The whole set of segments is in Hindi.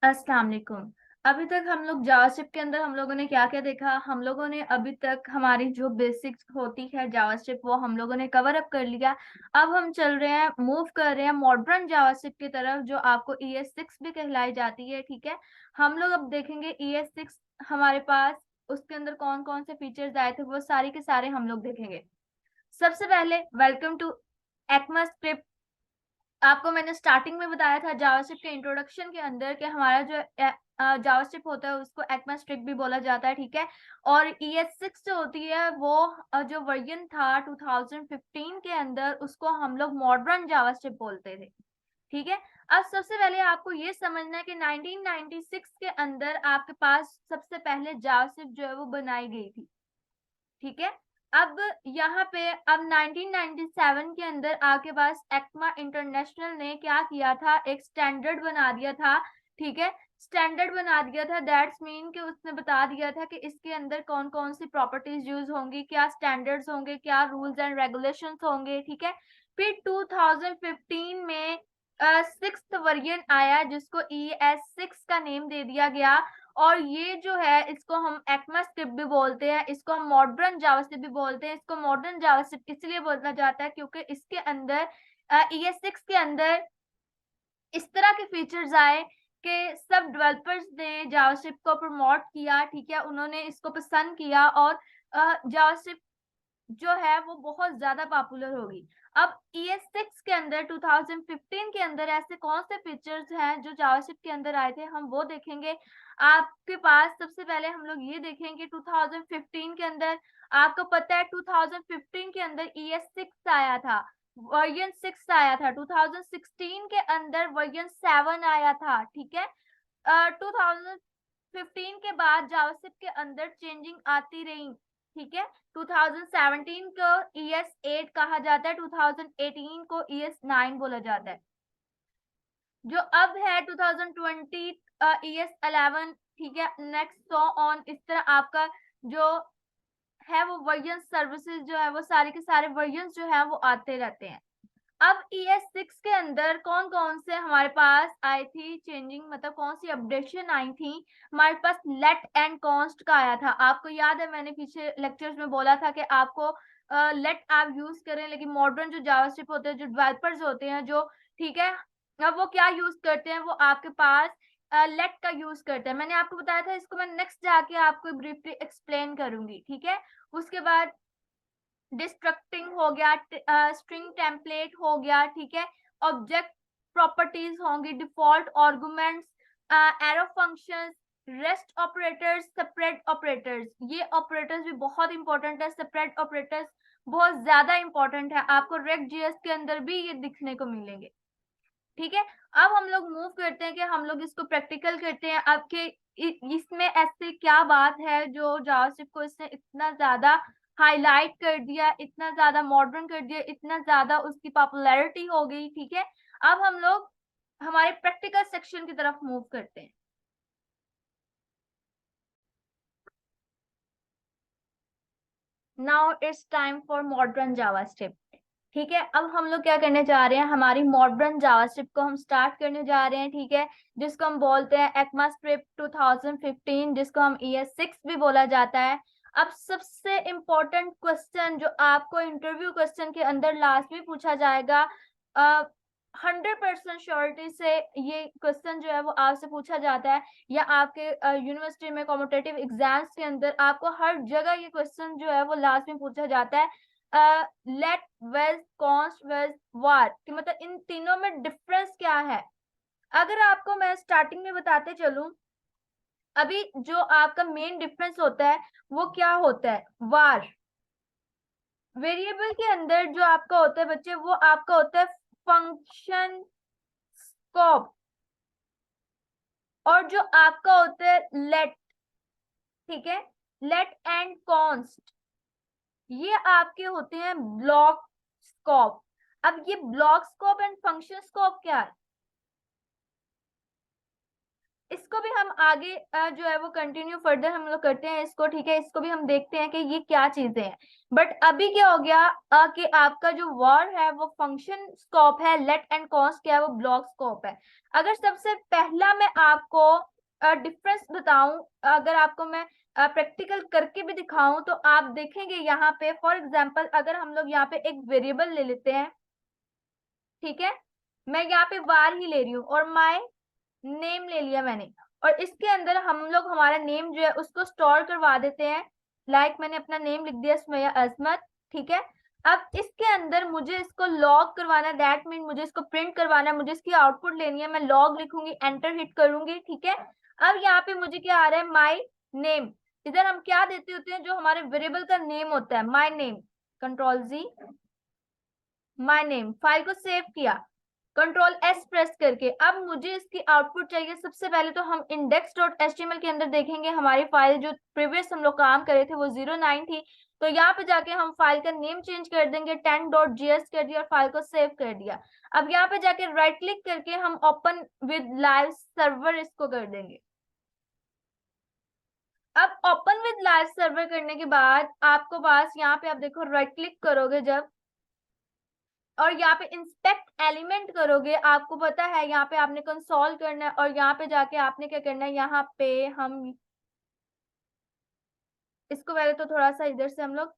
अस्सलाम वालेकुम। अभी तक हम लोग जावास्क्रिप्ट के अंदर हम लोगों ने क्या क्या देखा। हम लोगों ने अभी तक हमारी जो बेसिक्स होती है जावास्क्रिप्ट वो हम लोगों ने कवर अप कर लिया। अब हम चल रहे हैं, मूव कर रहे हैं मॉडर्न जावास्क्रिप्ट की तरफ, जो आपको ES6 भी कहलाई जाती है। ठीक है, हम लोग अब देखेंगे ES6 हमारे पास उसके अंदर कौन कौन से फीचर्स आए थे, वो सारे के सारे हम लोग देखेंगे। सबसे पहले वेलकम टू ECMAScript। आपको मैंने स्टार्टिंग में बताया था जावास्क्रिप्ट के इंट्रोडक्शन के अंदर कि हमारा जो जावास्क्रिप्ट होता है उसको ECMAScript भी बोला जाता है। ठीक है, और ES6 जो होती है वो जो वर्जन था 2015 के अंदर, उसको हम लोग मॉडर्न जावास्क्रिप्ट बोलते थे। ठीक है, अब सबसे पहले आपको ये समझना है कि 1996 के अंदर आपके पास सबसे पहले जावास्क्रिप्ट जो है वो बनाई गई थी। ठीक है, अब यहाँ पे अब 1997 के अंदर आपके पास एक्मा इंटरनेशनल ने क्या किया था, एक स्टैंडर्ड बना दिया था। ठीक है, स्टैंडर्ड बना दिया था, दैट्स मीन कि उसने बता दिया था कि इसके अंदर कौन कौन सी प्रॉपर्टीज यूज होंगी, क्या स्टैंडर्ड्स होंगे, क्या रूल्स एंड रेगुलेशंस होंगे। ठीक है, फिर 2015 में सिक्स्थ वर्जन आया जिसको ES6 का नेम दे दिया गया। और ये जो है इसको हम ECMAScript भी बोलते हैं, इसको हम मॉडर्न जावास्क्रिप्ट भी बोलते हैं। इसको मॉडर्न जावास्क्रिप्ट इसलिए बोला जाता है क्योंकि इसके अंदर ES6 के अंदर इस तरह के फीचर्स आए कि सब डेवलपर्स ने जावास्क्रिप्ट को प्रमोट किया। ठीक है, उन्होंने इसको पसंद किया और जावास्क्रिप्ट जो है वो बहुत ज्यादा पॉपुलर होगी। अब ES6 के अंदर 2015 के अंदर ऐसे कौन से फीचर्स हैं जो जावास्क्रिप्ट के अंदर आए थे, हम वो देखेंगे। आपके पास सबसे पहले हम लोग ये देखेंगे 2015 के अंदर, आपको पता है 2015 के अंदर ES6 आया था, वर्जन 6 आया था। 2016 के अंदर वर्जन 7 आया था। ठीक है, 2015 के बाद जावास्क्रिप्ट के अंदर चेंजिंग आती रही। ठीक है, 2017 को ES8 कहा जाता है, 2018 को ES9 बोला जाता है। जो अब है 2020 ES11। ठीक है, नेक्स्ट सो ऑन, इस तरह आपका जो है वो वर्जन सर्विसेज जो है वो सारे के सारे वर्जन जो है वो आते रहते हैं। अब ES6 के अंदर कौन कौन से हमारे पास आई थी चेंजिंग, मतलब कौन सी अपडेशन आई थी। हमारे पास लेट एंड कॉन्स्ट का आया था। आपको याद है मैंने पीछे लेक्चर्स में बोला था कि आपको लेट आप यूज करें, लेकिन मॉडर्न जो जावास्क्रिप्ट होते हैं, जो डेवलपर्स होते हैं जो, ठीक है, अब वो क्या यूज करते हैं, वो आपके पास लेट का यूज करते हैं। मैंने आपको बताया था, इसको मैं नेक्स्ट जाके आपको ब्रीफली एक्सप्लेन करूंगी। ठीक है, उसके बाद डिस्ट्रक्टिंग हो गया, स्ट्रिंग टेम्पलेट हो गया। ठीक है, ऑब्जेक्ट प्रॉपर्टीज होंगी, default arguments, arrow functions, rest operators, separate operators. ये ऑपरेटर्स भी बहुत इंपॉर्टेंट है, सेपरेट ऑपरेटर्स बहुत ज्यादा इंपॉर्टेंट है, आपको React.js के अंदर भी ये दिखने को मिलेंगे। ठीक है, अब हम लोग मूव करते हैं कि हम लोग इसको प्रैक्टिकल करते हैं। अब के इसमें ऐसे क्या बात है जो जावास्क्रिप्ट को इसने इतना ज्यादा हाईलाइट कर दिया, इतना ज्यादा मॉडर्न कर दिया, इतना ज्यादा उसकी पॉपुलैरिटी हो गई। ठीक है, अब हम लोग हमारे प्रैक्टिकल सेक्शन की तरफ मूव करते हैं। Now it's time for modern JavaScript. ठीक है, अब हम लोग क्या करने जा रहे हैं, हमारी मॉडर्न जावास्क्रिप्ट को हम स्टार्ट करने जा रहे हैं। ठीक है, जिसको हम बोलते हैं ECMAScript 2015, जिसको हम ES6 भी बोला जाता है। अब सबसे इम्पोर्टेंट क्वेश्चन जो आपको इंटरव्यू क्वेश्चन के अंदर लास्ट में पूछा जाएगा, 100% श्योरिटी से ये क्वेश्चन जो है वो आपसे पूछा जाता है, या आपके यूनिवर्सिटी में कॉम्पिटेटिव एग्जाम्स के अंदर आपको हर जगह ये क्वेश्चन जो है वो लास्ट में पूछा जाता है। लेट वेज कॉन्स्ट वेज वार, कि मतलब इन तीनों में डिफरेंस क्या है। अगर आपको मैं स्टार्टिंग में बताते चलूं, अभी जो आपका मेन डिफरेंस होता है वो क्या होता है, वार वेरिएबल के अंदर जो आपका होता है बच्चे, वो आपका होता है फंक्शन स्कोप, और जो आपका होता है लेट, ठीक है, लेट एंड कॉन्स्ट, ये आपके होते हैं ब्लॉक स्कोप। अब ये block scope and function scope क्या है, इसको भी हम आगे जो है वो कंटिन्यू फर्दर हम लोग करते हैं इसको, ठीक है। इसको भी हम देखते हैं कि ये क्या चीजें हैं। बट अभी क्या हो गया कि आपका जो वॉर है वो फंक्शन स्कोप है, लेट एंड कॉन्स्ट क्या है वो ब्लॉक स्कोप है। अगर सबसे पहला मैं आपको डिफरेंस बताऊं, अगर आपको मैं प्रैक्टिकल करके भी दिखाऊं, तो आप देखेंगे यहाँ पे फॉर एग्जाम्पल अगर हम लोग यहाँ पे एक वेरिएबल ले लेते हैं, ठीक है। मैं यहाँ पे var ही ले रही हूँ और माय नेम ले लिया मैंने, और इसके अंदर हम लोग हमारा नेम जो है उसको स्टोर करवा देते हैं। मैंने अपना नेम लिख दिया सुमैया अजमत, ठीक है। अब इसके अंदर मुझे इसको लॉग करवाना है, दैट मीन मुझे इसको प्रिंट करवाना है, मुझे इसकी आउटपुट लेनी है। मैं लॉग लिखूंगी, एंटर हिट करूंगी, ठीक है। अब यहाँ पे मुझे क्या आ रहा है, माई नेम। इधर हम क्या देते होते हैं, जो हमारे वेरिएबल का नेम होता है, my name, control G, my name. File को सेव किया, कंट्रोल एस प्रेस करके। अब मुझे इसकी आउटपुट चाहिए। सबसे पहले तो हम index.html के अंदर देखेंगे हमारी फाइल जो प्रीवियस हम लोग काम करे थे वो 09 थी, तो यहाँ पे जाके हम फाइल का नेम चेंज कर देंगे, 10.js कर दिया और फाइल को सेव कर दिया। अब यहाँ पे जाके राइट क्लिक करके हम ओपन विद लाइव सर्वर इसको कर देंगे। अब ओपन विद लाइव सर्वर करने के बाद आपको पास यहाँ पे आप देखो राइट क्लिक करोगे जब, और यहाँ पे इंस्पेक्ट एलिमेंट करोगे, आपको पता है यहाँ पे आपने कंसोल करना है, और यहाँ पे जाके आपने क्या करना है, यहाँ पे हम इसको पहले तो थोड़ा सा इधर से हम लोग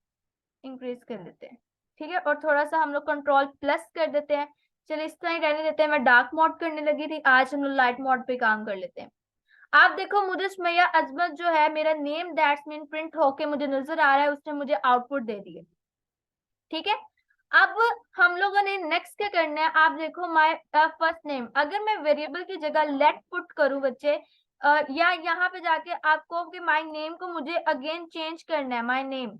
इंक्रीज कर लेते हैं, ठीक है। और थोड़ा सा हम लोग कंट्रोल प्लस कर देते हैं। चलिए इस तरह ही रहने देते हैं। मैं डार्क मोड करने लगी थी, आज हम लोग लाइट मोड पे काम कर लेते हैं। आप देखो मुझे सुमैया अजमत जो है मेरा नेम दैट्स मीन प्रिंट होके मुझे नजर आ रहा है, उसने मुझे आउटपुट दे दी है, ठीक है। अब हम लोगों ने नेक्स्ट क्या करना है, आप देखो माय फर्स्ट नेम। अगर मैं वेरिएबल की जगह लेट पुट करूं बच्चे, या यहाँ पे जाके आपको कि माय नेम को मुझे अगेन चेंज करना है, माय नेम,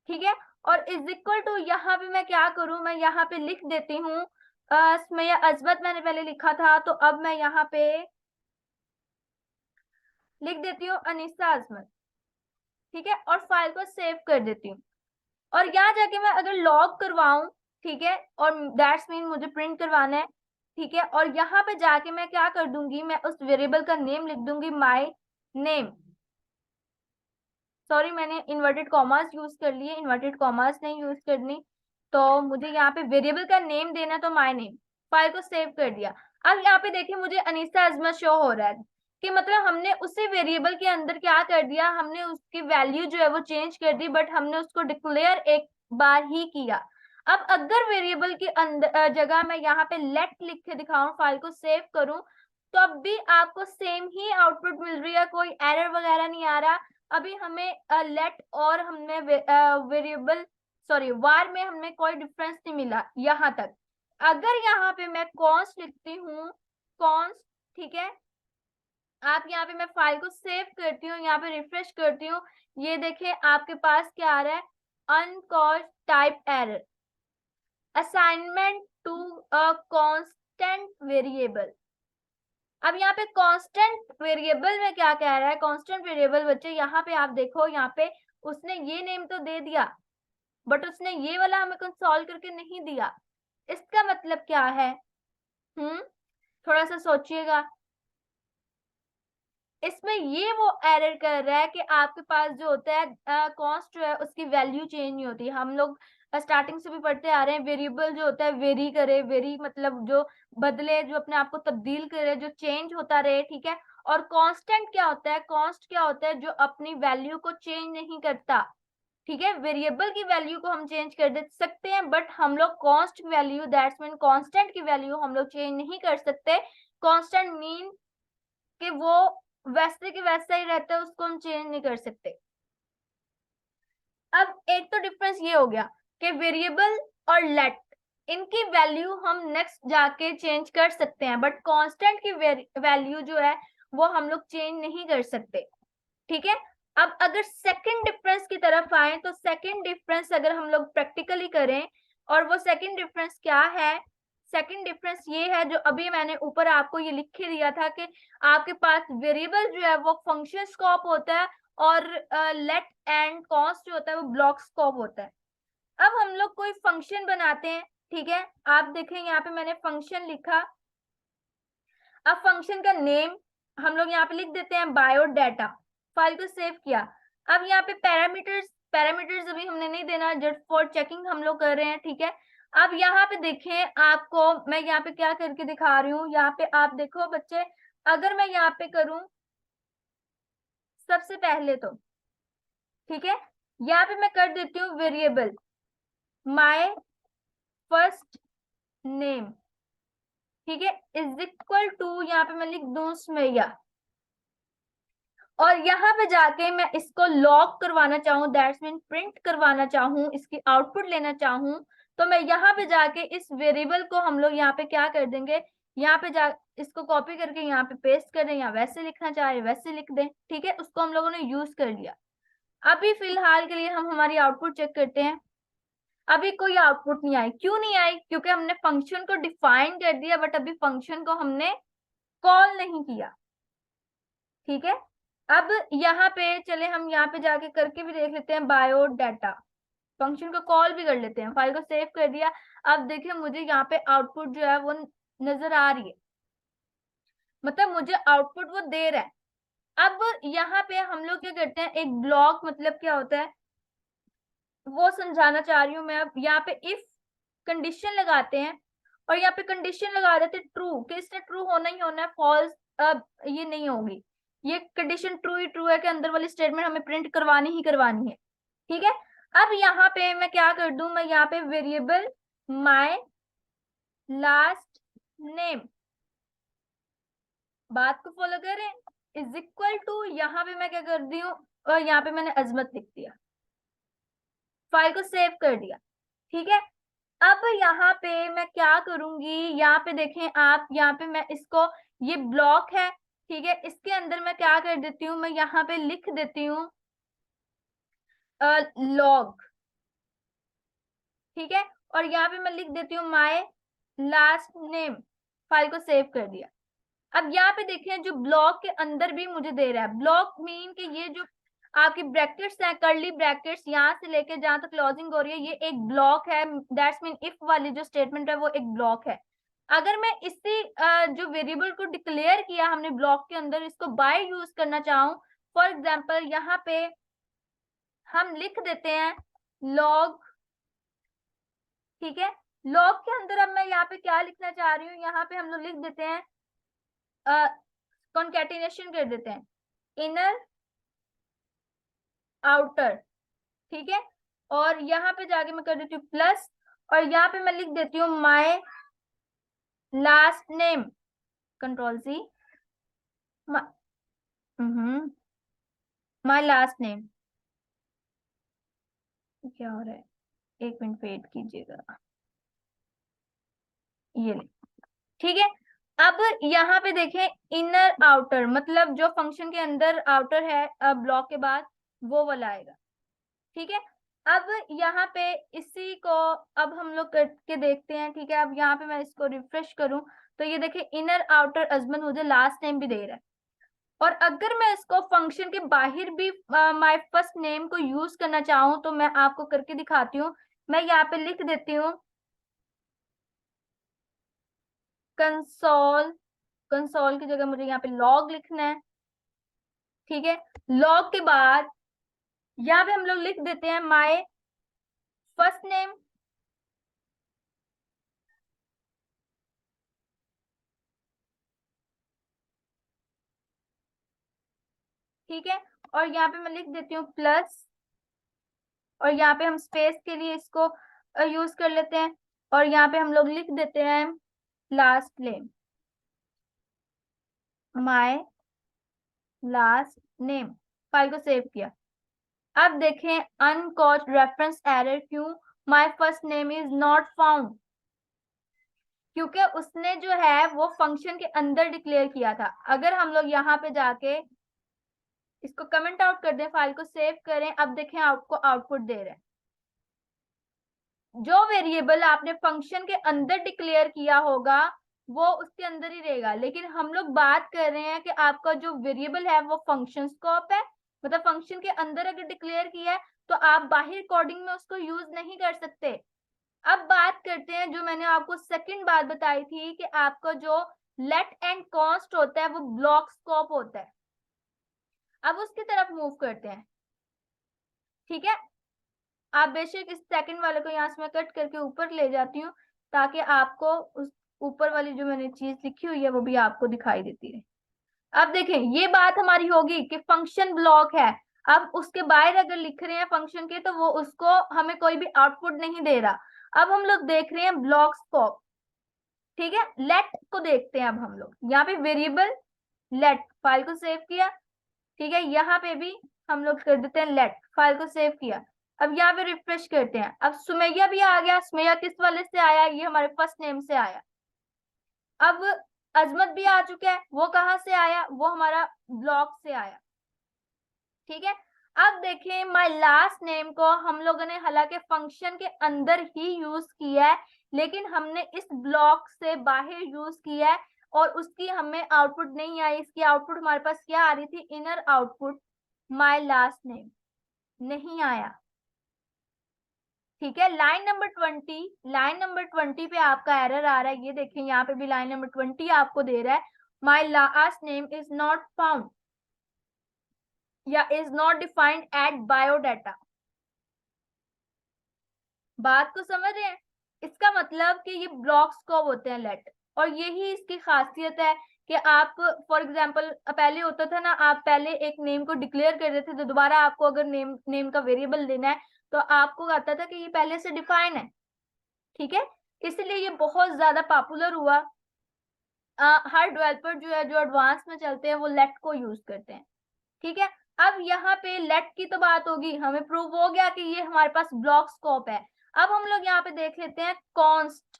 ठीक है। और इज इक्वल टू यहाँ पे मैं क्या करूं, मैं यहाँ पे लिख देती हूँ सुमैया अजमत मैंने पहले लिखा था, तो अब मैं यहाँ पे लिख देती हूँ अनीसा अजमत, ठीक है। और फाइल को सेव कर देती हूँ। और यहाँ जाके मैं अगर लॉग करवाऊं, ठीक है, और दैट्स मीन मुझे प्रिंट करवाना है, ठीक है। और यहाँ पे जाके मैं क्या कर दूंगी, मैं उस वेरिएबल का नेम लिख दूंगी माय नेम। सॉरी मैंने इन्वर्टेड कॉमास यूज कर लिए, इन्वर्टेड कॉमास नहीं यूज करनी। तो मुझे यहाँ पे वेरिएबल का नेम देना, तो माय नेम। फाइल को सेव कर दिया। अब यहाँ पे देखिए मुझे अनीसा अजमत शो हो रहा है, कि मतलब हमने उसी वेरिएबल के अंदर क्या कर दिया, हमने उसकी वैल्यू जो है वो चेंज कर दी, बट हमने उसको डिक्लेयर एक बार ही किया। अब अगर वेरिएबल की अंदर जगह मैं यहाँ पे लेट लिख के दिखाऊं, फाइल को सेव करूं, तो अब भी आपको सेम ही आउटपुट मिल रही है, कोई एरर वगैरह नहीं आ रहा। अभी हमें लेट और हमने वेरिएबल सॉरी वार में हमें कोई डिफरेंस नहीं मिला यहाँ तक। अगर यहाँ पे मैं कॉन्स्ट लिखती हूँ, कॉन्स्ट, ठीक है। आप यहाँ पे मैं फाइल को सेव करती हूँ, यहाँ पे रिफ्रेश करती हूँ, ये देखें आपके पास क्या आ रहा है, uncaught type error, assignment to a constant variable. अब यहाँ पे कांस्टेंट वेरिएबल में क्या कह रहा है, कांस्टेंट वेरिएबल बच्चे यहाँ पे आप देखो, यहाँ पे उसने ये नेम तो दे दिया, बट उसने ये वाला हमें कंसोल करके नहीं दिया। इसका मतलब क्या है, थोड़ा सा सोचिएगा। इसमें ये वो एरर कर रहा है कि आपके पास जो होता है कॉस्ट जो है उसकी वैल्यू चेंज नहीं होती। हम लोग स्टार्टिंग से भी पढ़ते आ रहे हैं, वेरिएबल जो होता है वेरी करे, वेरी मतलब जो बदले, जो अपने आप को तब्दील करे, जो चेंज होता रहे, ठीक है। और कांस्टेंट क्या होता है, कॉस्ट क्या होता है, जो अपनी वैल्यू को चेंज नहीं करता, ठीक है। वेरिएबल की वैल्यू को हम चेंज कर दे सकते हैं, बट हम लोग cost value that's mean constant की वैल्यू हम लोग चेंज नहीं कर सकते। कांस्टेंट मीन कि वो वैसे के वैसा ही रहता है, उसको हम चेंज नहीं कर सकते। अब एक तो डिफरेंस ये हो गया कि वेरिएबल और लेट, इनकी वैल्यू हम नेक्स्ट जाके चेंज कर सकते हैं, बट कांस्टेंट की वैल्यू जो है वो हम लोग चेंज नहीं कर सकते, ठीक है। अब अगर सेकंड डिफरेंस की तरफ आए, तो सेकंड डिफरेंस अगर हम लोग प्रैक्टिकली करें, और वो सेकंड डिफरेंस क्या है, सेकंड डिफरेंस ये है जो अभी मैंने ऊपर आपको ये लिख के दिया था कि आपके पास वेरिएबल जो है वो फंक्शन स्कोप होता है, और लेट एंड कॉस्ट जो होता है वो ब्लॉक स्कोप होता है। अब हम लोग कोई फंक्शन बनाते हैं, ठीक है। आप देखें यहाँ पे मैंने फंक्शन लिखा। अब फंक्शन का नेम हम लोग यहाँ पे लिख देते हैं बायोडाटा, फाइल को सेव किया। अब यहाँ पे पैरामीटर्स अभी हमने नहीं देना, जस्ट फॉर चेकिंग हम लोग कर रहे हैं, ठीक है। अब यहाँ पे देखें, आपको मैं यहाँ पे क्या करके दिखा रही हूँ, यहाँ पे आप देखो बच्चे, अगर मैं यहाँ पे करूं सबसे पहले तो, ठीक है, यहाँ पे मैं कर देती हूँ वेरिएबल माय फर्स्ट नेम, ठीक है, इज इक्वल टू, यहाँ पे मैं लिख दूं स्मैया, और यहाँ पे जाके मैं इसको लॉग करवाना चाहूँ, दैट्स मीन प्रिंट करवाना चाहूँ, इसकी आउटपुट लेना चाहूँ, तो मैं यहाँ पे जाके इस वेरिएबल को हम लोग यहाँ पे क्या कर देंगे, यहाँ पे जा इसको कॉपी करके यहाँ पे पेस्ट कर दें, या वैसे लिखना चाह रहे वैसे लिख दें, ठीक है, उसको हम लोगों ने यूज कर लिया। अभी फिलहाल के लिए हम हमारी आउटपुट चेक करते हैं। अभी कोई आउटपुट नहीं आई, क्यों नहीं आई, क्योंकि हमने फंक्शन को डिफाइन कर दिया बट अभी फंक्शन को हमने कॉल नहीं किया, ठीक है। अब यहाँ पे चले, हम यहाँ पे जाके करके भी देख लेते हैं बायोडाटा, फंक्शन को कॉल भी कर लेते हैं, फाइल को सेव कर दिया। अब देखिए मुझे यहाँ पे आउटपुट जो है वो नजर आ रही है, मतलब मुझे आउटपुट वो दे रहा है। अब यहाँ पे हम लोग क्या करते हैं, एक ब्लॉक मतलब क्या होता है वो समझाना चाह रही हूँ मैं। अब यहाँ पे इफ कंडीशन लगाते हैं, और यहाँ पे कंडीशन लगा देते हैं ट्रू, कि इसने ट्रू होना ही होना है, फॉल्स अब ये नहीं होगी, ये कंडीशन ट्रू ही ट्रू है कि अंदर वाली स्टेटमेंट हमें प्रिंट करवानी ही करवानी है, ठीक है। अब यहाँ पे मैं क्या कर दूं, मैं यहाँ पे वेरिएबल माय लास्ट नेम, बात को फॉलो करें, इज इक्वल टू, यहाँ पे मैं क्या कर दी हूँ, और यहाँ पे मैंने अजमत लिख दिया, फाइल को सेव कर दिया, ठीक है। अब यहाँ पे मैं क्या करूंगी, यहाँ पे देखें आप, यहाँ पे मैं इसको, ये ब्लॉक है, ठीक है, इसके अंदर मैं क्या कर देती हूँ, मैं यहाँ पे लिख देती हूँ लॉग, ठीक है, और यहाँ पे मैं लिख देती हूँ माय लास्ट नेम, फाइल को सेव कर दिया। अब यहाँ पे देखें जो ब्लॉक के अंदर भी मुझे दे रहा है, ब्लॉक मीन कि ये जो आपकी ब्रैकेट्स हैं, कर्ली ब्रैकेट्स यहाँ से लेके जहां तक क्लोजिंग हो रही है, ये एक ब्लॉक है, दैट्स मीन इफ वाली जो स्टेटमेंट है वो एक ब्लॉक है। अगर मैं इसी जो वेरिएबल को डिक्लेयर किया हमने ब्लॉक के अंदर, इसको बाय यूज करना चाहूँ, फॉर एग्जाम्पल यहाँ पे हम लिख देते हैं लॉग, ठीक है। लॉग के अंदर अब मैं यहाँ पे क्या लिखना चाह रही हूँ, यहाँ पे हम लोग लिख देते हैं कॉन्केटिनेशन कर देते हैं, इनर आउटर, ठीक है, और यहाँ पे जाके मैं कर देती हूँ प्लस, और यहाँ पे मैं लिख देती हूँ my last name, control C, my last name, क्या हो रहा है, एक मिनट वेट कीजिएगा, ये ले, ठीक है। अब यहाँ पे देखें इनर आउटर, मतलब जो फंक्शन के अंदर आउटर है ब्लॉक के बाद वो वाला आएगा, ठीक है। अब यहाँ पे इसी को अब हम लोग करके देखते हैं, ठीक है। अब यहाँ पे मैं इसको रिफ्रेश करूं तो ये देखिए इनर आउटर अजमत मुझे लास्ट नेम भी दे रहा है, और अगर मैं इसको फंक्शन के बाहर भी माय फर्स्ट नेम को यूज करना चाहूँ तो मैं आपको करके दिखाती हूँ। मैं यहाँ पे लिख देती हूँ कंसोल, कंसोल की जगह मुझे यहाँ पे लॉग लिखना है, ठीक है। लॉग के बाद यहाँ पे हम लोग लिख देते हैं माय फर्स्ट नेम, ठीक है, और यहाँ पे मैं लिख देती हूँ प्लस, और यहाँ पे हम स्पेस के लिए इसको यूज कर लेते हैं, और यहाँ पे हम लोग लिख देते हैं last name, my last name, file को सेव किया। अब देखें अनकॉट रेफरेंस एरर, क्यों, my first name is not found, क्योंकि उसने जो है वो फंक्शन के अंदर डिक्लेयर किया था। अगर हम लोग यहाँ पे जाके इसको कमेंट आउट कर दें, फाइल को सेव करें, अब देखें आपको आउटपुट दे रहे हैं, जो वेरिएबल आपने फंक्शन के अंदर डिक्लेयर किया होगा वो उसके अंदर ही रहेगा, लेकिन हम लोग बात कर रहे हैं कि आपका जो वेरिएबल है वो फंक्शन स्कोप है, मतलब फंक्शन के अंदर अगर डिक्लेयर किया है तो आप बाहर कोडिंग में उसको यूज नहीं कर सकते। अब बात करते हैं जो मैंने आपको सेकंड बात बताई थी कि आपका जो लेट एंड कॉन्स्ट होता है वो ब्लॉक स्कोप होता है। अब उसकी तरफ मूव करते हैं, ठीक है। आप बेशक इस सेकंड वाले को यहाँ से मैं कट करके ऊपर ले जाती हूँ ताकि आपको उस ऊपर वाली जो मैंने चीज लिखी हुई है वो भी आपको दिखाई देती है। अब देखें, ये बात हमारी होगी कि फंक्शन ब्लॉक है। अब उसके बाहर अगर लिख रहे हैं फंक्शन के तो वो उसको हमें कोई भी आउटपुट नहीं दे रहा। अब हम लोग देख रहे हैं ब्लॉक स्कोप, ठीक है। लेट को देखते हैं अब हम लोग, यहाँ पे वेरिएबल लेट, फाइल को सेव किया, ठीक है। यहाँ पे भी हम लोग कर देते हैं लेट, फाइल को सेव किया। अब यहाँ पे रिफ्रेश करते हैं, अब सुमैया भी आ गया। सुमैया किस वाले से आया? ये हमारे फर्स्ट नेम से आया। अब अजमत भी आ चुका है, वो कहाँ से आया? वो हमारा ब्लॉक से आया, ठीक है। अब देखें, माय लास्ट नेम को हम लोगों ने हालांकि फंक्शन के अंदर ही यूज किया है, लेकिन हमने इस ब्लॉक से बाहर यूज किया है और उसकी हमें आउटपुट नहीं आई। इसकी आउटपुट हमारे पास क्या आ रही थी? Inner output my last name नहीं आया, ठीक है। लाइन नंबर 20, लाइन नंबर 20 पे आपका एरर आ रहा है। ये देखें, यहाँ पे भी लाइन नंबर 20 आपको दे रहा है my last name is not found या is not defined at biodata. बात को समझ रहे हैं? इसका मतलब कि ये ब्लॉक स्कोप होते हैं लेट, और यही इसकी खासियत है कि आप फॉर एग्जांपल पहले होता था ना, आप पहले एक नेम को डिक्लेयर कर देते थे तो दोबारा आपको अगर नेम का वेरिएबल देना है तो आपको आता था कि ये पहले से डिफाइन है, ठीक है। इसलिए ये बहुत ज्यादा पॉपुलर हुआ। हर डेवलपर जो है जो एडवांस में चलते हैं वो लेट को यूज करते हैं, ठीक है। अब यहाँ पे लेट की तो बात होगी, हमें प्रूव हो गया कि ये हमारे पास ब्लॉक स्कोप है। अब हम लोग यहाँ पे देख लेते हैं कॉन्स्ट,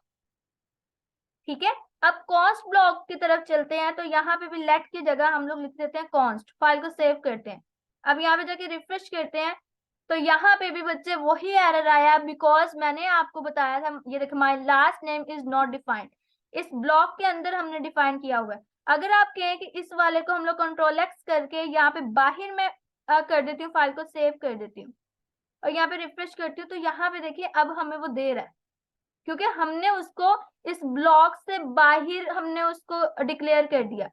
ठीक है। अब कॉन्स्ट ब्लॉक की तरफ चलते हैं तो यहाँ पे भी लेट की जगह हम लोग लिख देते हैं कॉन्स्ट, फाइल को सेव करते हैं। अब यहाँ पे जाके रिफ्रेश करते हैं तो यहाँ पे भी बच्चे वही एरर आया, बिकॉज मैंने आपको बताया था, ये देखो my last name is not defined, इस ब्लॉक के अंदर हमने डिफाइन किया हुआ है। अगर आप कहें कि इस वाले को हम लोग कंट्रोल एक्स करके यहाँ पे बाहर में कर देती हूँ, फाइल को सेव कर देती हूँ और यहाँ पे रिफ्रेश करती हूँ तो यहाँ पे देखिए अब हमें वो दे रहा है, क्योंकि हमने उसको इस ब्लॉक से बाहर हमने उसको डिक्लेयर कर दिया।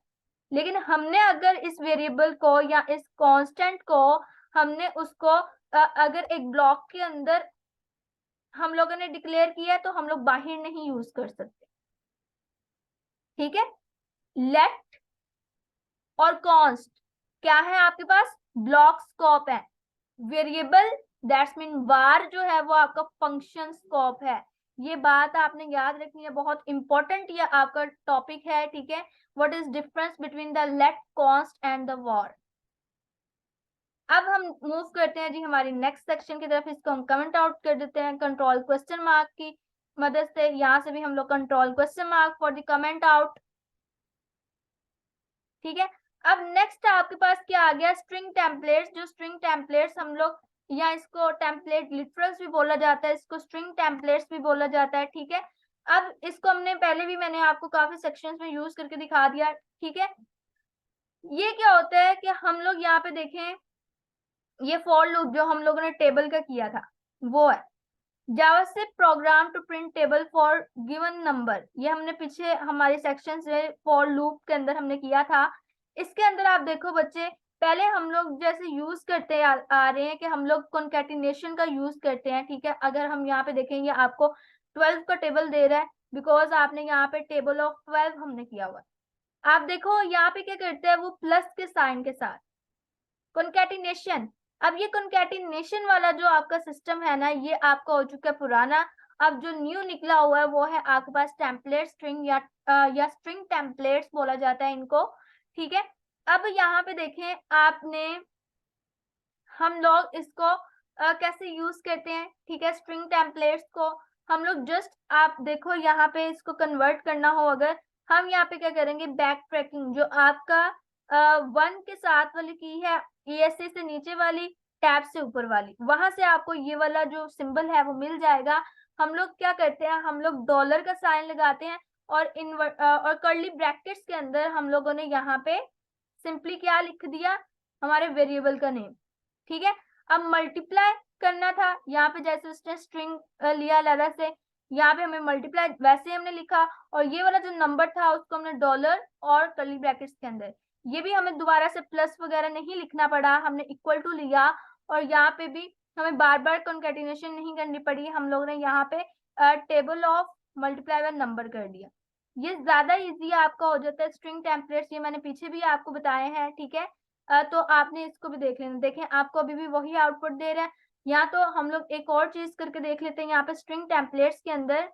लेकिन हमने अगर इस वेरिएबल को या इस कांस्टेंट को हमने उसको अगर एक ब्लॉक के अंदर हम लोगों ने डिक्लेयर किया है तो हम लोग बाहर नहीं यूज कर सकते, ठीक है। लेट और कॉन्स्ट क्या है आपके पास? ब्लॉक स्कोप है। वेरिएबल दैट्स मीन var जो है वो आपका फंक्शन स्कोप है। ये बात आपने याद रखनी है, बहुत इंपॉर्टेंट ये आपका टॉपिक है, ठीक है। What is difference between the let, const and the var। अब हम मूव करते हैं जी हमारी नेक्स्ट सेक्शन की तरफ। इसको हम कमेंट आउट कर देते हैं कंट्रोल क्वेश्चन मार्क की मदद से। यहाँ से भी हम लोग control question mark for the comment out, ठीक है। अब नेक्स्ट आपके पास क्या आ गया? String templates. जो स्ट्रिंग टेम्पलेट्स हम लोग, या इसको टेम्पलेट लिटरल्स भी बोला जाता है, इसको स्ट्रिंग टेम्पलेट्स भी बोला जाता है, ठीक है। अब इसको हमने पहले भी मैंने आपको काफी सेक्शंस में यूज करके दिखा दिया, ठीक है। ये क्या होता है कि हम लोग यहाँ पे देखें, ये फॉर लूप जो हम लोगों ने टेबल का किया था वो है JavaScript program to print table for given number. ये हमने पीछे हमारे सेक्शन में फॉर लूप के अंदर हमने किया था। इसके अंदर आप देखो बच्चे, पहले हम लोग जैसे यूज करते आ रहे हैं कि हम लोग कॉन्कैटिनेशन का यूज करते हैं, ठीक है। अगर हम यहाँ पे देखेंगे आपको 12 का टेबल दे रहा है, बिकॉज आपने यहाँ पे टेबल ऑफ 12 हमने किया हुआ है। आप देखो यहाँ पे क्या करते हैं वो प्लस के साइन के साथ कॉन्कैटिनेशन। अब ये कॉन्कैटिनेशन वाला जो आपका सिस्टम है ना, ये आपका हो चुका है पुराना। अब जो न्यू निकला हुआ है वो है आपके पास टेम्पलेट स्ट्रिंग या स्ट्रिंग टेम्पलेट्स बोला जाता है इनको, ठीक है। अब यहाँ पे देखें आपने, हम लोग इसको कैसे यूज करते हैं, ठीक है। स्ट्रिंग टेम्पलेट्स को हम लोग जस्ट, आप देखो यहाँ पे इसको कन्वर्ट करना हो अगर, हम यहाँ पे क्या करेंगे, बैक ट्रैकिंग जो आपका 1 के साथ वाली की है, ESC से नीचे वाली, टैब से ऊपर वाली, वहां से आपको ये वाला जो सिंबल है वो मिल जाएगा। हम लोग क्या करते हैं, हम लोग डॉलर का साइन लगाते हैं और और कर्ली ब्रैकेट्स के अंदर हम लोगों ने यहाँ पे सिंपली क्या लिख दिया, हमारे वेरिएबल का नेम, ठीक है। अब मल्टीप्लाई करना था यहाँ पे, जैसे उसने स्ट्रिंग लिया अलग से, यहाँ पे हमें मल्टीप्लाई वैसे हमने लिखा, और ये वाला जो नंबर था उसको हमने डॉलर और कर्ली ब्रैकेट्स के अंदर, ये भी हमें दोबारा से प्लस वगैरह नहीं लिखना पड़ा, हमने इक्वल टू लिया। और यहाँ पे भी हमें बार बार कॉन्केटिनेशन नहीं करनी पड़ी, हम लोग ने यहाँ पे table of multiply by number कर दिया। ये ज्यादा इजी आपका हो जाता है। स्ट्रिंग टेम्पलेट्स ये मैंने पीछे भी आपको बताए हैं, ठीक है। तो आपने इसको भी देख लेना। देखें आपको अभी भी वही आउटपुट दे रहा है। यहाँ तो हम लोग एक और चीज करके देख लेते हैं, यहाँ पे स्ट्रिंग टेम्पलेट्स के अंदर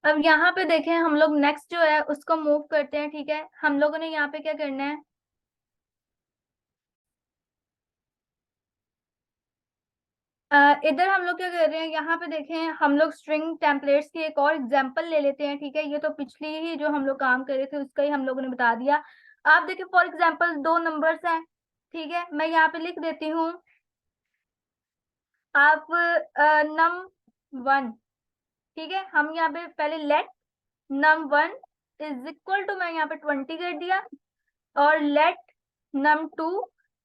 अब यहाँ पे देखें हम लोग नेक्स्ट जो है उसको मूव करते हैं, ठीक है। हम लोगों ने यहाँ पे क्या करना है, इधर हम लोग क्या कर रहे हैं, यहाँ पे देखें हम लोग स्ट्रिंग टेम्पलेट्स की एक और एग्जांपल ले लेते हैं, ठीक है। ये तो पिछली ही जो हम लोग काम कर रहे थे उसका ही हम लोगों ने बता दिया। आप देखिए फॉर एग्जांपल दो नंबर्स हैं, ठीक है। मैं यहाँ पे लिख देती हूँ, आप नम वन, ठीक है। हम यहाँ पे पहले let num one is equal to, मैं यहाँ पे 20 कर दिया, और let num two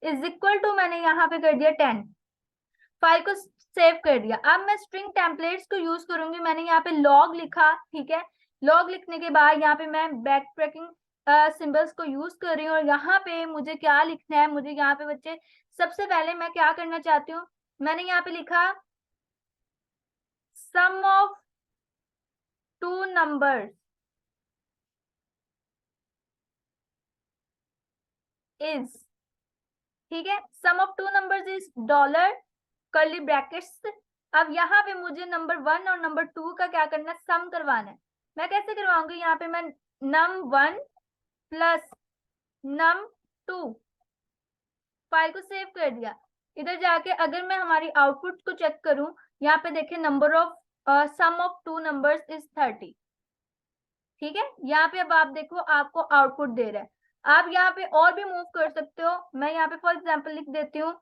is equal to मैंने यहाँ पे कर दिया 10। फाइल को सेव कर दिया। अब मैं स्ट्रिंग टेम्पलेट्स को यूज करूंगी। मैंने यहाँ पे लॉग लिखा, ठीक है। लॉग लिखने के बाद यहाँ पे मैं बैक ट्रैकिंग सिंबल्स को यूज कर रही हूँ, और यहाँ पे मुझे क्या लिखना है, मुझे यहाँ पे बच्चे सबसे पहले मैं क्या करना चाहती हूँ, मैंने यहाँ पे लिखा sum of two numbers is, ठीक है। Sum of two numbers is dollar curly brackets. अब यहाँ पे मुझे नंबर वन और नंबर टू का क्या करना है, सम करवाना है। मैं कैसे करवाऊंगी, यहाँ पे मैं num one plus num two, file को सेव कर दिया। इधर जाके अगर मैं हमारी आउटपुट को चेक करूं, यहाँ पे देखें number of sum of two numbers is 30, ठीक है। यहाँ पे अब आप देखो आपको आउटपुट दे रहा है। आप यहाँ पे और भी मूव कर सकते हो। मैं यहाँ पे फॉर एग्जाम्पल लिख देती हूँ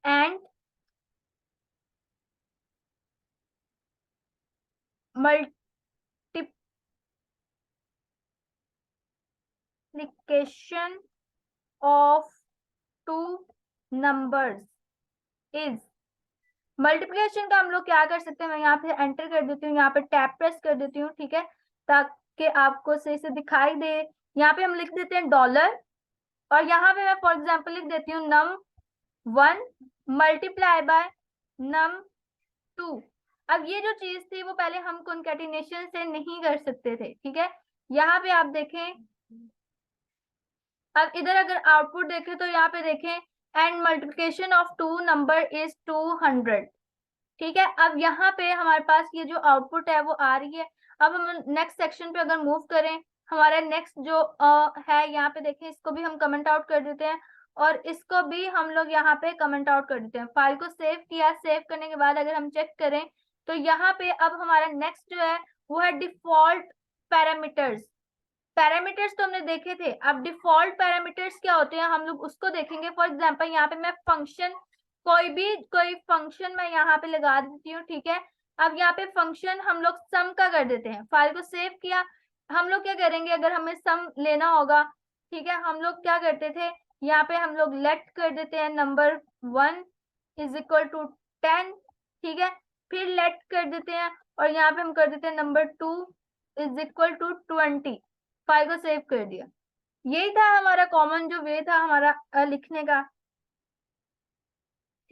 and multiplication of two numbers is, multiplication का हम लोग क्या कर सकते हैं, मैं यहाँ पे एंटर कर देती हूँ, यहाँ पे टैब प्रेस कर देती हूँ, ठीक है, ताकि आपको सही से दिखाई दे। यहाँ पे हम लिख देते हैं डॉलर, और यहाँ पे मैं फॉर एग्जाम्पल लिख देती हूँ num one multiply by num two. अब ये जो चीज थी वो पहले हम कॉन्केटिनेशन से नहीं कर सकते थे, ठीक है। यहाँ पे आप देखें, अब इधर अगर आउटपुट देखें तो यहाँ पे देखें and multiplication of two number is 200, ठीक है। अब यहाँ पे हमारे पास ये जो आउटपुट है वो आ रही है। अब हम नेक्स्ट सेक्शन पे अगर मूव करें, हमारा नेक्स्ट जो है यहाँ पे देखें, इसको भी हम कमेंट आउट कर देते हैं, और इसको भी हम लोग यहाँ पे कमेंट आउट कर देते हैं। फाइल को सेव किया, सेव करने के बाद अगर हम चेक करें तो यहाँ पे अब हमारा नेक्स्ट जो है वो है डिफॉल्ट पैरामीटर्स। पैरामीटर्स तो हमने देखे थे, अब डिफॉल्ट पैरामीटर्स क्या होते हैं हम लोग उसको देखेंगे। फॉर एग्जांपल यहाँ पे मैं फंक्शन, कोई फंक्शन मैं यहाँ पे लगा देती हूँ, ठीक है। अब यहाँ पे फंक्शन हम लोग सम का कर देते हैं। फाइल को सेव किया, हम लोग क्या करेंगे अगर हमें सम लेना होगा, ठीक है, हम लोग क्या करते थे, यहाँ पे हम लोग लेट कर देते हैं number one is equal to 10, ठीक है। फिर लेट कर देते हैं, और यहाँ पे हम कर देते हैं number two is equal to 20, file को सेव कर दिया। यही था हमारा कॉमन जो वे था हमारा लिखने का,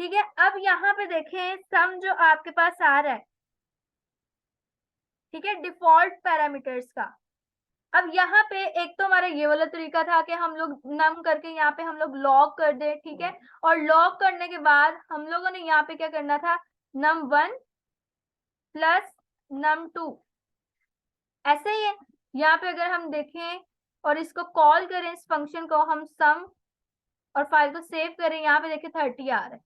ठीक है। अब यहाँ पे देखें सम जो आपके पास आ रहा है, ठीक है, डिफॉल्ट पैरामीटर्स का। अब यहाँ पे एक तो हमारा ये वाला तरीका था कि हम लोग नम करके यहाँ पे हम लोग लॉग कर दे, ठीक है। और लॉग करने के बाद हम लोगों ने यहाँ पे क्या करना था, num one plus num two, ऐसे ही है। यहाँ पे अगर हम देखें और इसको कॉल करें, इस फंक्शन को हम सम, और फाइल को सेव करें, यहाँ पे देखिए 30 आ रहा है,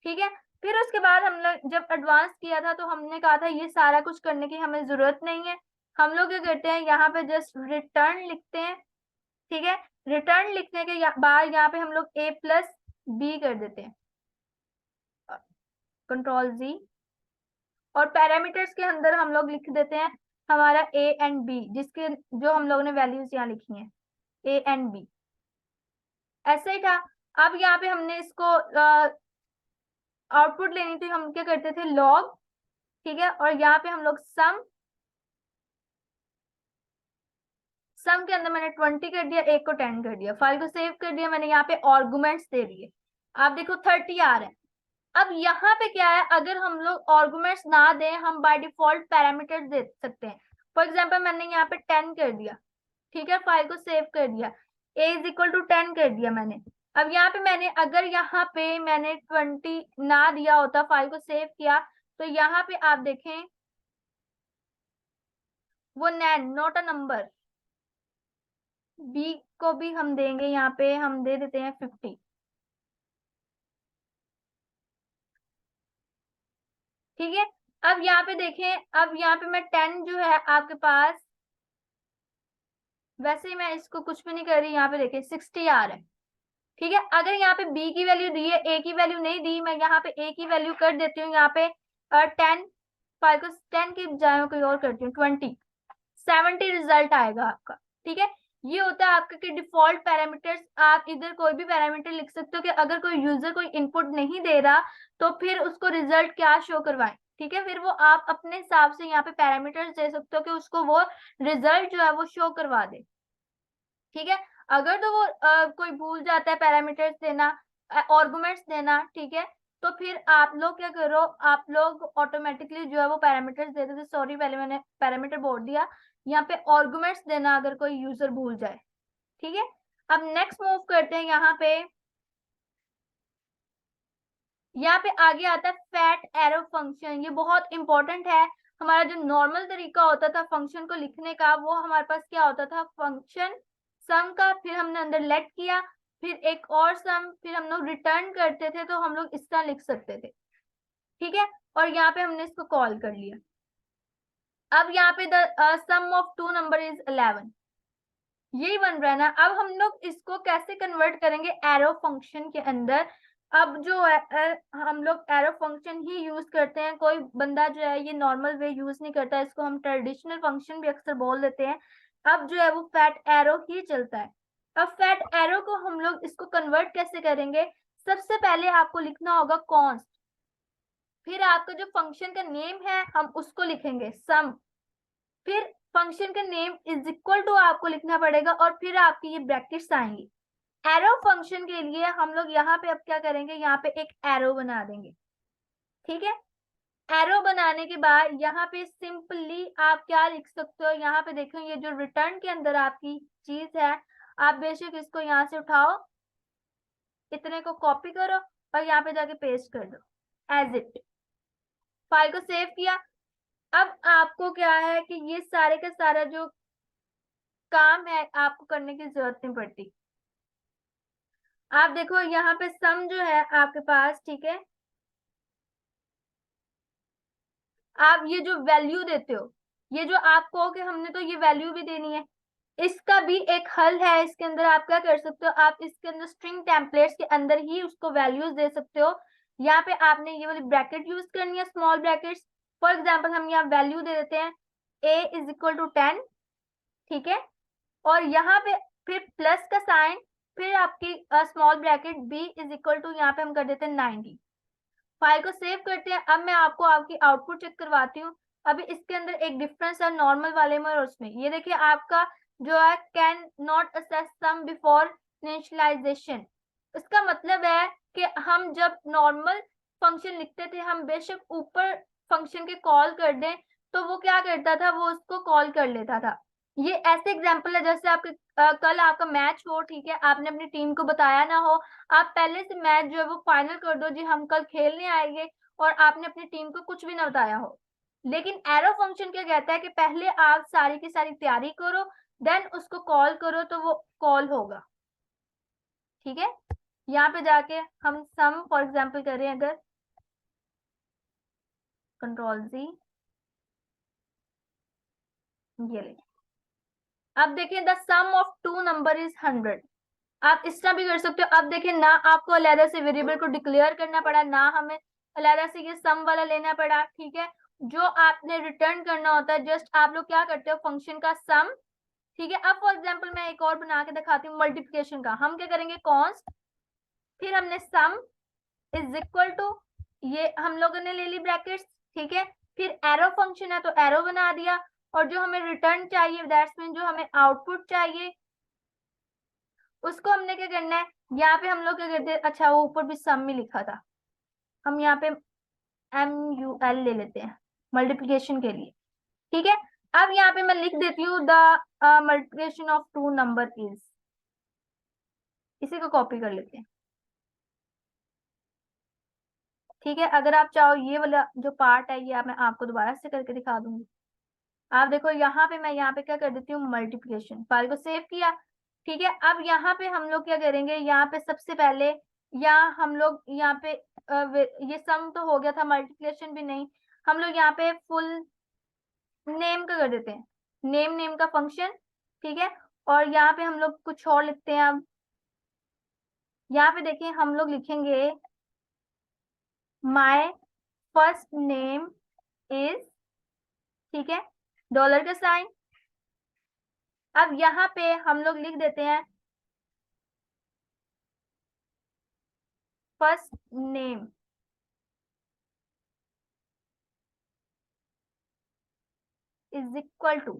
ठीक है। फिर उसके बाद हम लोग जब एडवांस किया था तो हमने कहा था ये सारा कुछ करने की हमें जरूरत नहीं है। हम लोग क्या करते हैं, यहाँ पे जस्ट रिटर्न लिखते हैं, ठीक है। रिटर्न लिखने के बाद यहाँ पे हम लोग a प्लस बी कर देते हैं, कंट्रोल जी, और पैरामीटर्स के अंदर हम लोग लिख देते हैं हमारा a एंड b, जिसके जो हम लोगों ने वैल्यूज यहाँ लिखी हैं। ए एंड बी, ऐसा ही था। अब यहाँ पे हमने इसको आउटपुट लेनी थी, हम क्या करते थे, लॉग, ठीक है, और यहाँ पे हम लोग सम के अंदर मैंने 20 कर दिया, एक को 10 कर दिया, फाइल को सेव कर दिया मैंने, यहाँ पे आर्गुमेंट्स दे दिए, आप देखो 30 आ रहे हैं। अब यहाँ पे क्या है, अगर हम लोग आर्गुमेंट्स ना दें, हम बाय डिफॉल्ट पैरामीटर्स दे सकते हैं। फॉर एग्जांपल मैंने यहाँ पे 10 कर दिया, ठीक है, फाइल को सेव कर दिया, a इज इक्वल टू 10 कर दिया मैंने। अब यहाँ पे मैंने, अगर यहाँ पे मैंने 20 ना दिया होता, फाइल को सेव किया, तो यहाँ पे आप देखें वो नैन, नॉट अ नंबर, बी को भी हम देंगे, यहाँ पे हम दे देते हैं 50, ठीक है। अब यहाँ पे देखें, अब यहाँ पे मैं 10 जो है आपके पास, वैसे ही मैं इसको कुछ भी नहीं कर रही, यहाँ पे देखिए 60 आ रहा है, ठीक है। अगर यहाँ पे बी की वैल्यू दी है, ए की वैल्यू नहीं दी, मैं यहाँ पे ए की वैल्यू कर देती हूँ, यहाँ पे 10, फाइव को 10 की बजाय मैं कोई और करती हूँ, 70 रिजल्ट आएगा आपका, ठीक है। ये होता है आपका कि डिफॉल्ट पैरामीटर्स, आप इधर कोई भी पैरामीटर लिख सकते हो कि अगर कोई यूजर कोई इनपुट नहीं दे रहा तो फिर उसको रिजल्ट क्या शो करवाएं, ठीक है। फिर वो आप अपने हिसाब से यहाँ पे पैरामीटर्स दे सकते हो कि उसको वो रिजल्ट जो है वो शो करवा दे, ठीक है। अगर तो वो कोई भूल जाता है पैरामीटर्स देना, आर्गुमेंट्स देना, ठीक है, तो फिर आप लोग क्या करो, आप लोग ऑटोमेटिकली जो है वो पैरामीटर्स दे देते, सॉरी पहले मैंने पैरामीटर बोल दिया, यहाँ पे आर्गुमेंट्स देना अगर कोई यूजर भूल जाए, ठीक है। अब नेक्स्ट मूव करते हैं, यहाँ पे आगे आता है फैट एरो फंक्शन, ये बहुत इंपॉर्टेंट है। हमारा जो नॉर्मल तरीका होता था फंक्शन को लिखने का, वो हमारे पास क्या होता था, फंक्शन सम का, फिर हमने अंदर लेट किया, फिर एक और सम, फिर हम लोग रिटर्न करते थे, तो हम लोग इस तरह लिख सकते थे, ठीक है। और यहाँ पे हमने इसको कॉल कर लिया। अब यहाँ पे the sum of two number is 11, यही बन रहा है ना। अब हम लोग इसको कैसे कन्वर्ट करेंगे एरो फंक्शन के अंदर। अब जो है हम लोग एरो फंक्शन ही यूज करते हैं, कोई बंदा जो है ये नॉर्मल वे यूज नहीं करता, इसको हम ट्रेडिशनल फंक्शन भी अक्सर बोल देते हैं। अब जो है वो फैट एरो ही चलता है। अब फैट एरो को हम लोग इसको कन्वर्ट कैसे करेंगे, सबसे पहले आपको लिखना होगा कॉन्स्ट, फिर आपका जो फंक्शन का नेम है हम उसको लिखेंगे सम, फिर फंक्शन का नेम इज इक्वल टू आपको लिखना पड़ेगा, और फिर आपकी ये ब्रैकेट्स आएंगी। एरो फंक्शन के लिए हम लोग यहाँ पे अब क्या करेंगे, यहाँ पे एक एरो बना देंगे, ठीक है। एरो बनाने के बाद यहाँ पे सिंपली आप क्या लिख सकते हो, यहाँ पे देखो ये जो रिटर्न के अंदर आपकी चीज है, आप बेशक इसको यहाँ से उठाओ, इतने को कॉपी करो और यहाँ पे जाके पेस्ट कर दो एज इट, फाइल को सेव किया। अब आपको क्या है कि ये सारे का सारा जो काम है आपको करने की जरूरत नहीं पड़ती। आप देखो यहाँ पे सम जो है आपके पास, ठीक है, आप ये जो वैल्यू देते हो, ये जो आप कहो कि हमने तो ये वैल्यू भी देनी है, इसका भी एक हल है। इसके अंदर आप क्या कर सकते हो, आप इसके अंदर स्ट्रिंग टेम्पलेट्स के अंदर ही उसको वैल्यूज दे सकते हो। यहाँ पे आपने ये वाली ब्रैकेट यूज करनी है, स्मॉल ब्रैकेट्स। फॉर एग्जाम्पल हम यहाँ वैल्यू दे देते हैं a इज इक्वल टू 10, ठीक है, और यहाँ पे फिर प्लस का साइन, फिर आपकी small bracket b is equal to, यहाँ पे हम कर देते हैं 90। फाइल को सेव करते हैं। अब मैं आपको आपकी आउटपुट चेक करवाती हूँ। अभी इसके अंदर एक डिफरेंस है नॉर्मल वाले में और उसमें, ये देखिए आपका जो है can not access sum before initialization. इसका मतलब है कि हम जब नॉर्मल फंक्शन लिखते थे, हम बेशक ऊपर फंक्शन के कॉल कर दें तो वो क्या करता था, वो उसको कॉल कर लेता था। ये ऐसे एग्जाम्पल है जैसे आपके कल आपका मैच हो, ठीक है, आपने अपनी टीम को बताया ना हो, आप पहले से मैच जो है वो फाइनल कर दो, जी हम कल खेलने आएंगे, और आपने अपनी टीम को कुछ भी ना बताया हो। लेकिन एरो फंक्शन क्या कहता है कि पहले आप सारी की सारी तैयारी करो, देन उसको कॉल करो तो वो कॉल होगा, ठीक है। यहाँ पे जाके हम सम फॉर एग्जाम्पल कर रहे हैं, अगर कंट्रोल जी, ये ले, अब देखिए the sum of two number is 100। आप इस तरह भी कर सकते हो। अब देखिए ना आपको अलग से वेरिएबल को डिक्लेयर करना पड़ा, ना हमें अलग से ये सम वाला लेना पड़ा, ठीक है। जो आपने रिटर्न करना होता है, जस्ट आप लोग क्या करते हो, फंक्शन का सम ठीक है। अब फॉर एग्जाम्पल मैं एक और बना के दिखाती हूँ मल्टीप्लिकेशन का। हम क्या करेंगे, कॉन्स्ट, फिर हमने सम इज इक्वल टू, ये हम लोगों ने ले ली ब्रैकेट्स, ठीक है। फिर एरो फंक्शन है तो एरो बना दिया, और जो हमें रिटर्न चाहिए, दैट्स मीन जो हमें आउटपुट चाहिए, उसको हमने क्या करना है, यहाँ पे हम लोग क्या करते हैं, अच्छा वो ऊपर भी सम में लिखा था, हम यहाँ पे MUL ले लेते हैं मल्टीप्लिकेशन के लिए, ठीक है। अब यहाँ पे मैं लिख देती हूँ the multiplication of two number is, इसी को कॉपी कर लेते हैं, ठीक है। अगर आप चाहो ये वाला जो पार्ट है ये मैं आपको दोबारा से करके दिखा दूंगी। आप देखो यहाँ पे मैं यहाँ पे क्या कर देती हूँ, मल्टीप्लिकेशन, फाइल को सेव किया, ठीक है। अब यहाँ पे हम लोग क्या करेंगे, यहाँ पे सबसे पहले, या हम लोग यहाँ पे ये सम तो हो गया था, मल्टीप्लिकेशन भी नहीं, हम लोग यहाँ पे फुल नेम का कर देते हैं, नेम का फंक्शन, ठीक है। और यहाँ पे हम लोग कुछ और लिखते हैं। अब यहाँ पे देखिए हम लोग लिखेंगे माय फर्स्ट नेम इज, ठीक है, डॉलर का साइन। अब यहाँ पे हम लोग लिख देते हैं first name is equal to,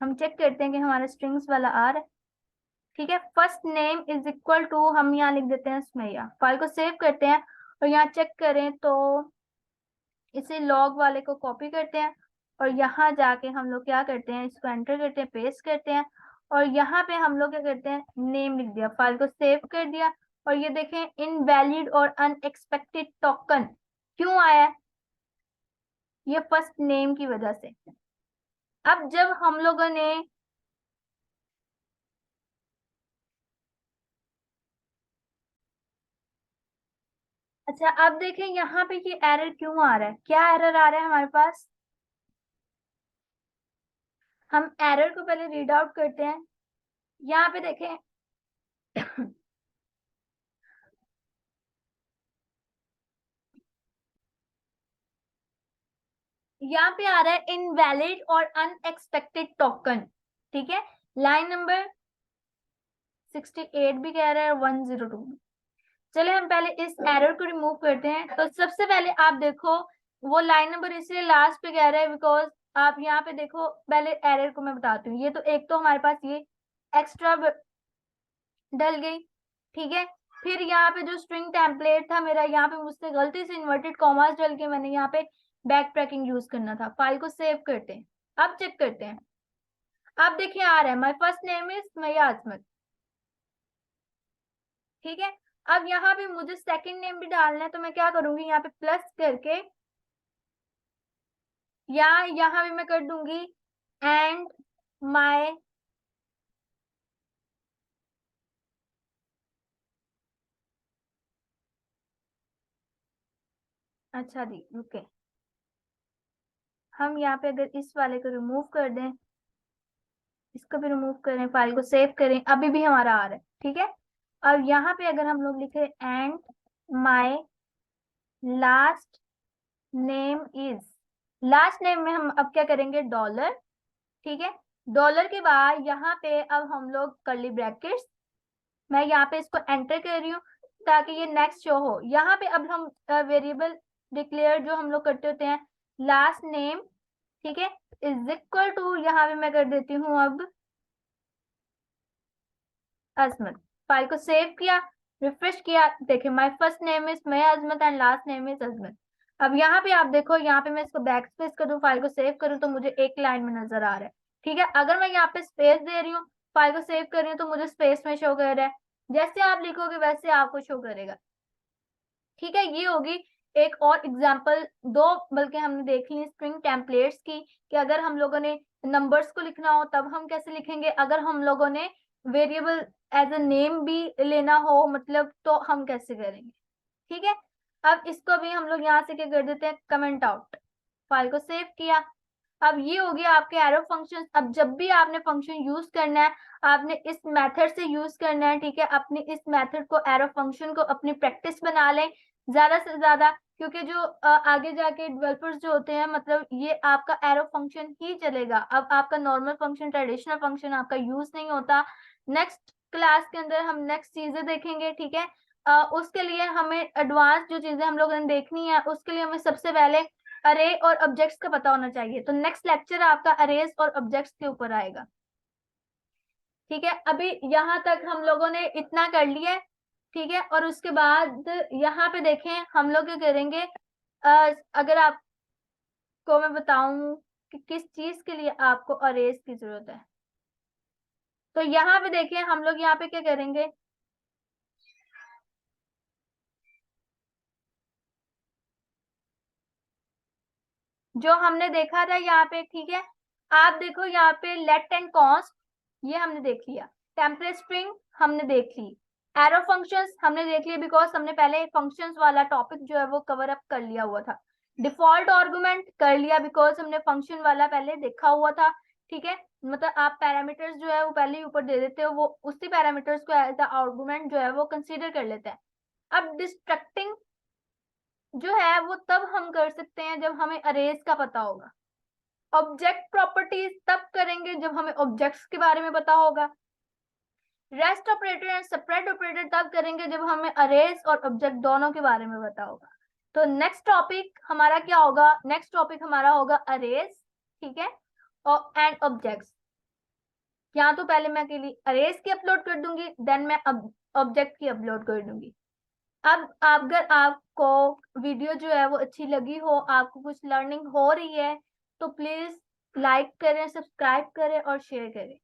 हम चेक करते हैं कि हमारा स्ट्रिंग्स वाला आ रहा है, ठीक है। First name is equal to, हम यहाँ लिख देते हैं सुमैया, फाइल को सेव करते हैं, और यहाँ चेक करें तो इसे लॉग वाले को कॉपी करते हैं, और यहाँ जाके हम लोग क्या करते हैं, इसको एंटर करते हैं, पेस्ट करते हैं, और यहाँ पे हम लोग क्या करते हैं, नेम लिख दिया, फाइल को सेव कर दिया। और ये देखें इनवैलिड और अनएक्सपेक्टेड टोकन क्यों आया है, ये फर्स्ट नेम की वजह से। अब जब हम लोगों ने, अच्छा अब देखें यहाँ पे ये एरर क्यों आ रहा है, क्या एरर आ रहा है हमारे पास, हम एरर को पहले रीड आउट करते हैं। यहाँ पे देखें यहाँ पे आ रहा है इनवैलिड और अनएक्सपेक्टेड टोकन, ठीक है। लाइन नंबर 68 भी कह रहा है, 102 भी। चले हम पहले इस एरर को रिमूव करते हैं। तो सबसे पहले आप देखो, वो लाइन नंबर इसलिए लास्ट पे कह रहा है बिकॉज आप यहाँ पे देखो, पहले एरर को मैं बताती हूँ। ये तो एक तो हमारे पास ये एक्स्ट्रा डल गई, ठीक है। फिर यहाँ पे जो स्ट्रिंग टेम्पलेट था मेरा, यहाँ पे मुझसे गलती से इन्वर्टेड कॉमास डल के मैंने यहाँ पे बैक ट्रैकिंग यूज करना था। फाइल को सेव करते हैं, अब चेक करते हैं। अब देखिए आ रहा है माय फर्स्ट नेम इज मैया अजमत, ठीक है। अब यहाँ पे मुझे सेकंड नेम भी डालना है, तो मैं क्या करूंगी, यहाँ पे प्लस करके, या यहाँ भी मैं कर दूंगी एंड माय, अच्छा जी रुके, हम यहाँ पे अगर इस वाले को रिमूव कर दें, इसको भी रिमूव करें, फाइल को सेव करें, अभी भी हमारा आ रहा है, ठीक है। अब यहाँ पे अगर हम लोग लिखे and my last name is, last name में हम अब क्या करेंगे, डॉलर, ठीक है। डॉलर के बाद यहाँ पे अब हम लोग कर्ली ब्रैकेट्स, मैं यहाँ पे इसको एंटर कर रही हूँ ताकि ये नेक्स्ट शो हो। यहाँ पे अब हम वेरिएबल डिक्लेयर जो हम लोग करते होते हैं, लास्ट नेम, ठीक है, इज इक्वल टू, यहाँ पे मैं कर देती हूँ अब अजमत। फाइल को सेव किया, रिफ्रेश किया, देखिए माय फर्स्ट नेम इज मैं अजमत एंड लास्ट नेम इज अजमत। अब यहाँ पे आप देखो, यहाँ पे मैं इसको बैक स्पेस करूँ, फाइल को सेव करूँ, तो मुझे एक लाइन में नजर आ रहा है, ठीक है। अगर मैं यहाँ पे स्पेस दे रही हूँ, फाइल को सेव कर रही हूँ, तो मुझे स्पेस में शो कर रहा है, जैसे आप लिखोगे वैसे आपको शो करेगा, ठीक है। ये होगी एक और एग्जांपल, दो बल्कि हमने देख ली स्ट्रिंग टेम्पलेट्स की, कि अगर हम लोगों ने नंबर्स को लिखना हो तब हम कैसे लिखेंगे, अगर हम लोगों ने वेरिएबल एज अ नेम भी लेना हो मतलब, तो हम कैसे करेंगे, ठीक है। अब इसको भी हम लोग यहाँ से क्या कर देते हैं, कमेंट आउट, फाइल को सेव किया। अब ये हो गया आपके एरो फंक्शन। अब जब भी आपने फंक्शन यूज करना है, आपने इस मेथड से यूज करना है, ठीक है। अपनी इस मेथड को, एरो फंक्शन को अपनी प्रैक्टिस बना लें, ज्यादा से ज्यादा, क्योंकि जो आगे जाके डेवलपर्स जो होते हैं, मतलब ये आपका एरो फंक्शन ही चलेगा। अब आपका नॉर्मल फंक्शन, ट्रेडिशनल फंक्शन आपका यूज नहीं होता। नेक्स्ट क्लास के अंदर हम नेक्स्ट चीजें देखेंगे, ठीक है। उसके लिए हमें एडवांस जो चीजें हम लोगों ने देखनी है, उसके लिए हमें सबसे पहले अरे और ऑब्जेक्ट्स का पता होना चाहिए। तो नेक्स्ट लेक्चर आपका अरेज और ऑब्जेक्ट्स के ऊपर आएगा, ठीक है। अभी यहाँ तक हम लोगों ने इतना कर लिया है, ठीक है। और उसके बाद यहाँ पे देखें हम लोग क्या करेंगे। अगर आपको मैं बताऊं कि किस चीज के लिए आपको अरेज की जरूरत है, तो यहाँ पे देखें हम लोग यहाँ पे क्या करेंगे। जो हमने देखा था यहाँ पे, ठीक है। आप देखो यहाँ पे लेट एंड कॉन्स्ट, ये हमने देख लिया। टेम्पलेट स्ट्रिंग हमने देख ली। एरो फंक्शंस हमने देख लिया, बिकॉज हमने पहले फंक्शंस वाला टॉपिक जो है वो कवर अप कर लिया हुआ था। डिफॉल्ट आर्गुमेंट कर लिया, बिकॉज हमने फंक्शन वाला पहले देखा हुआ था, ठीक है। मतलब आप पैरामीटर्स जो है वो पहले ही ऊपर दे देते हो, वो उसी पैरामीटर्स को एज द आर्गुमेंट जो है वो कंसीडर कर लेते हैं। अब डिस्ट्रक्टिंग जो है वो तब हम कर सकते हैं जब हमें अरेज का पता होगा। ऑब्जेक्ट प्रॉपर्टीज तब करेंगे जब हमें ऑब्जेक्ट्स के बारे में पता होगा। Rest operator and separate operator तब करेंगे जब हमें अरेज और ऑब्जेक्ट दोनों के बारे में पता होगा। तो नेक्स्ट टॉपिक हमारा क्या होगा, नेक्स्ट टॉपिक हमारा होगा अरेज, ठीक है, और एंड ऑब्जेक्ट्स। या तो पहले मैं अकेली अरेज की अपलोड कर दूंगी, देन मैं ऑब्जेक्ट की अपलोड कर दूंगी। अब अगर आपको वीडियो जो है वो अच्छी लगी हो, आपको कुछ लर्निंग हो रही है, तो प्लीज लाइक करें, सब्सक्राइब करें और शेयर करें।